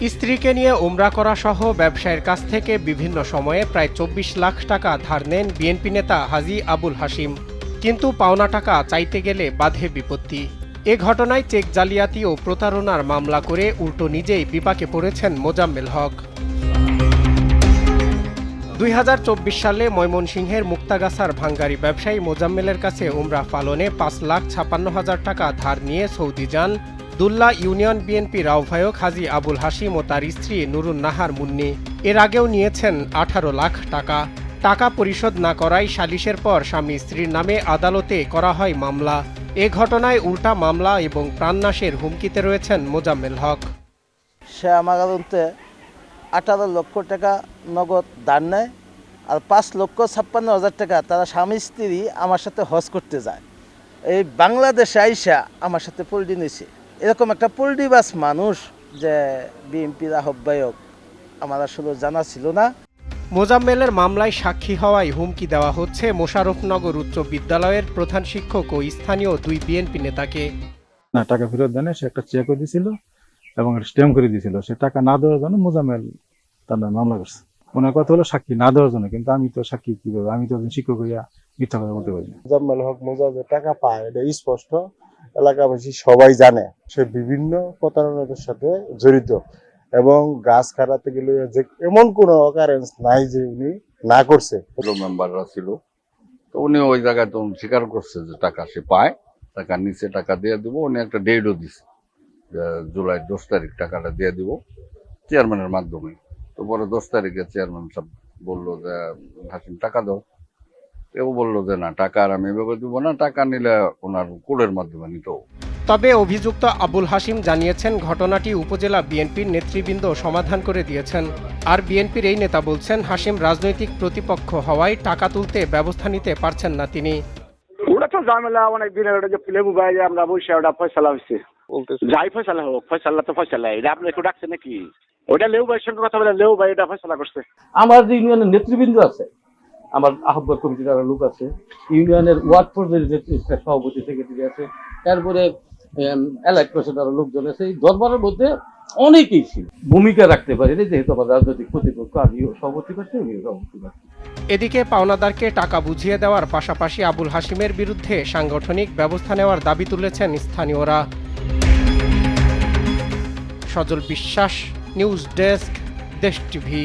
স্ত্রীকে নিয়ে উমরা করা সহ ব্যবসায়ের কাছ থেকে বিভিন্ন সময়ে প্রায় ২৪ লাখ টাকা ধার নেন বিএনপি নেতা হাজী আবুল হাশিম। কিন্তু পাওনা টাকা চাইতে গেলে বাধে বিপত্তি। এ ঘটনায় চেক জালিয়াতি ও প্রতারণার মামলা করে উল্টো নিজেই বিপাকে পড়েছেন মোজাম্মেল হক। ২০২৪ সালে ময়মনসিংহের মুক্তাগাছার ভাঙ্গারি ব্যবসায়ী মোজাম্মেলের কাছে উমরা পালনে ৫,৫৬,০০০ টাকা ধার নিয়ে সৌদি যান দুল্লা ইউনিয়ন বিএনপির আহ্বায়ক হাজী আবুল হাশিম ও তার স্ত্রী নুরুন নাহার মুন্নি। এর আগেও নিয়েছেন ১৮ লাখ টাকা। টাকা পরিশোধ না করায় সালিশের পর স্বামী স্ত্রীর নামে আদালতে করা হয় মামলা। এ ঘটনায় উল্টা মামলা এবং প্রাণনাশের হুমকিতে রয়েছেন মোজাম্মেল হক। সে আমার 18 লক্ষ টাকা নগদ দান নেয়, আর 5,56,০০০ টাকা তারা স্বামী স্ত্রী আমার সাথে হজ করতে যায়। এই বাংলাদেশে আইসা আমার সাথে পল্টি নিয়েছে। এরকম একটা পল্টিবাস মানুষ যে বিএনপির আহ্বায়ক আমার আসলে জানা ছিল না। মোজাম্মেলের মামলায় সাক্ষী হওয়ায় হুমকি দেওয়া হচ্ছে মোশাররফনগর উচ্চ বিদ্যালয়ের প্রধান শিক্ষক ও স্থানীয় 2 বিএনপি নেতাকে। না, টাকা ফেরত দেয় না, সে একটা চেক করে দিয়েছিল এবং স্ট্যাম্প করে দিয়েছিল। সে টাকা না দেওয়ার জন্য মোজাম্মেল তার নামে মামলা করছে। ওনার কথা হলো সাক্ষী না দেওয়ার জন্য, কিন্তু আমি তো সাক্ষী কিভাবে, আমি তো একজন শিক্ষক হইয়া মিথ্যা কথা বলতে পারি না। মোজাম্মেল হক মোজা যে টাকা পায় এটা স্পষ্ট, এলাকাবাসী সবাই জানে। সে বিভিন্ন প্রতারণার সাথে জড়িত এবং গাছ কাটাতে গেলে যে এমন কোনো অকারেন্স নাই যে উনি না করছে। মেম্বাররা ছিল, তো উনি ওই জায়গায় তো স্বীকার করছে যে টাকা সে পায়, টাকা নিচে টাকা দিয়ে দিব। উনি একটা ডেটও দিছে যে জুলাই 10 তারিখ টাকাটা দিয়ে দিব চেয়ারম্যানের মাধ্যমে। তো পরে 10 তারিখে চেয়ারম্যান সব বললো যে হাসিম টাকা দাও। কেউ বললো যে না, টাকা আর আমি এভাবে দিব না, টাকা নিলে ওনার কোর্টের মাধ্যমে নিত। তবে অভিযুক্ত আবুল হাশিম জানিয়েছেন ঘটনাটি উপজেলা বিএনপির নেতৃবৃন্দ সমাধান করে দিয়েছেন। আর বিএনপির এই নেতা বলছেন হাশিম রাজনৈতিক প্রতিপক্ষ হওয়ায় টাকা তুলতে ব্যবস্থা নিতে পারছেন না তিনি। ওটা তো ঝামেলা অনেক দিনের, ওটা যে প্লে মোবাইলে আমরা বসে ওটা ফয়সালা হয়েছে, যাই ফয়সালা হোক, ফয়সালা তো ফয়সালা। এটা আপনি একটু ডাকছে নাকি? ওইটা লেউ ভাইয়ের সঙ্গে কথা বলে লেউ ভাই এটা ফয়সালা করছে। আমার যে ইউনিয়নের নেতৃবৃন্দ আছে, আমার আহ্বায়ক কমিটির আরো লোক আছে, ইউনিয়নের ওয়ার্ড পর্যায়ের সভাপতি সেক্রেটারি আছে, তারপরে এলাকা পরিষদের আরো লোকজন আছে। এই দরবারের মধ্যে অনেকেই ছিল ভূমিকা রাখতে পারে, যেহেতু আমার রাজনৈতিক প্রতিপক্ষ, আমিও সভাপতি পাচ্ছি, উনিও সভাপতি পাচ্ছি। এদিকে পাওনাদারকে টাকা বুঝিয়ে দেওয়ার পাশাপাশি আবুল হাশিমের বিরুদ্ধে সাংগঠনিক ব্যবস্থা নেওয়ার দাবি তুলেছেন স্থানীয়রা। সজল বিশ্বাস, নিউজ ডেস্ক, দেশ টিভি।